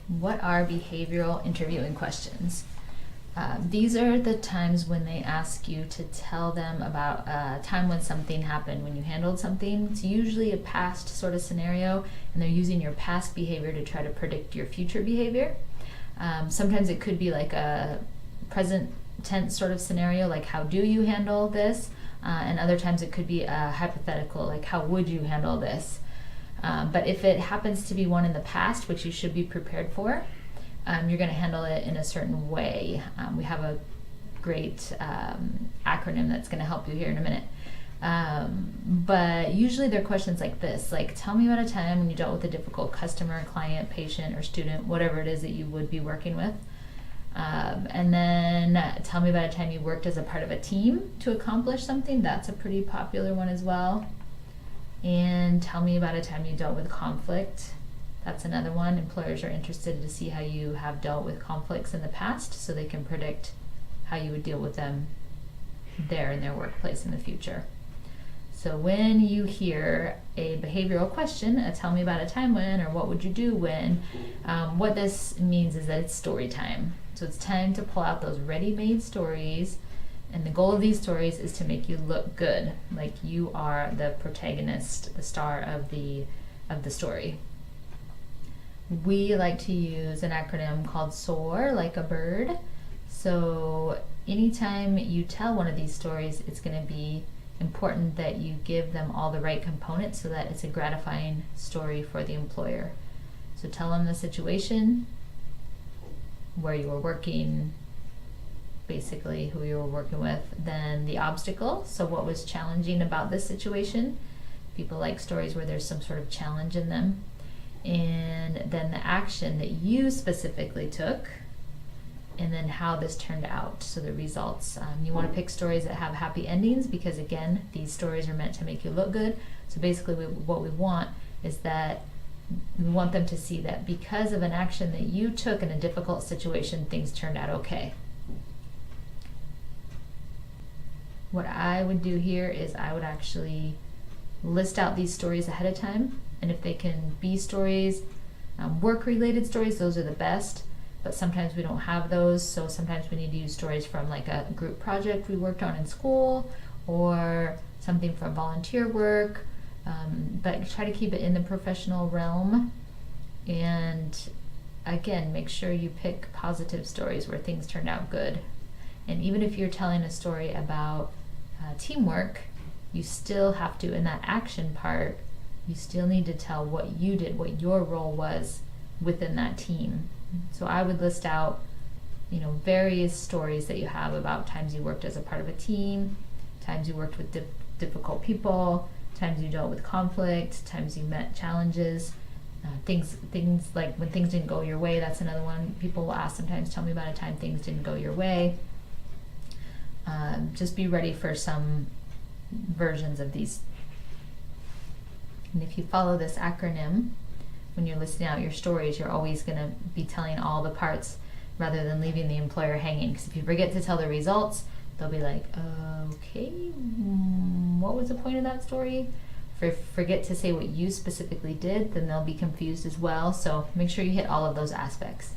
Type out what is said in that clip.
What are behavioral interviewing questions? These are the times when they ask you to tell them about a time when something happened, when you handled something. It's usually a past sort of scenario, and they're using your past behavior to try to predict your future behavior. Sometimes it could be like a present tense sort of scenario, like how do you handle this? And other times it could be a hypothetical, like how would you handle this? But if it happens to be one in the past, which you should be prepared for, you're going to handle it in a certain way. We have a great acronym that's going to help you here in a minute. But usually they're questions like this, like tell me about a time when you dealt with a difficult customer, client, patient, or student, whatever it is that you would be working with. And then tell me about a time you worked as a part of a team to accomplish something. That's a pretty popular one as well. And tell me about a time you dealt with conflict. That's another one. Employers are interested to see how you have dealt with conflicts in the past so they can predict how you would deal with them there in their workplace in the future. So when you hear a behavioral question, tell me about a time when, or what would you do when, what this means is that it's story time. So it's time to pull out those ready-made stories, and the goal of these stories is to make you look good, like you are the protagonist, the star of the story. We like to use an acronym called S.O.A.R, like a bird. So anytime you tell one of these stories, it's going to be important that you give them all the right components so that it's a gratifying story for the employer. So tell them the situation, where you were working, basically who you were working with, then the obstacle, so what was challenging about this situation. People like stories where there's some sort of challenge in them. And then the action that you specifically took, and then how this turned out, so the results. You want to pick stories that have happy endings because, again, these stories are meant to make you look good. So basically what we want is that we want them to see that because of an action that you took in a difficult situation, things turned out okay. What I would do here is I would actually list out these stories ahead of time, and if they can be stories, work-related stories, those are the best. But sometimes we don't have those, so sometimes we need to use stories from like a group project we worked on in school, or something from volunteer work, but try to keep it in the professional realm. And again, make sure you pick positive stories where things turned out good. And even if you're telling a story about teamwork, you still have to, in that action part, you still need to tell what you did, what your role was within that team. So I would list out, various stories that you have about times you worked as a part of a team, times you worked with difficult people, times you dealt with conflict, times you met challenges, things like when things didn't go your way. That's another one. People will ask sometimes, tell me about a time things didn't go your way. Just be ready for some versions of these. And if you follow this acronym, when you're listing out your stories, you're always going to be telling all the parts rather than leaving the employer hanging. Because if you forget to tell the results, they'll be like, okay, what was the point of that story? Forget to say what you specifically did, then they'll be confused as well. So make sure you hit all of those aspects.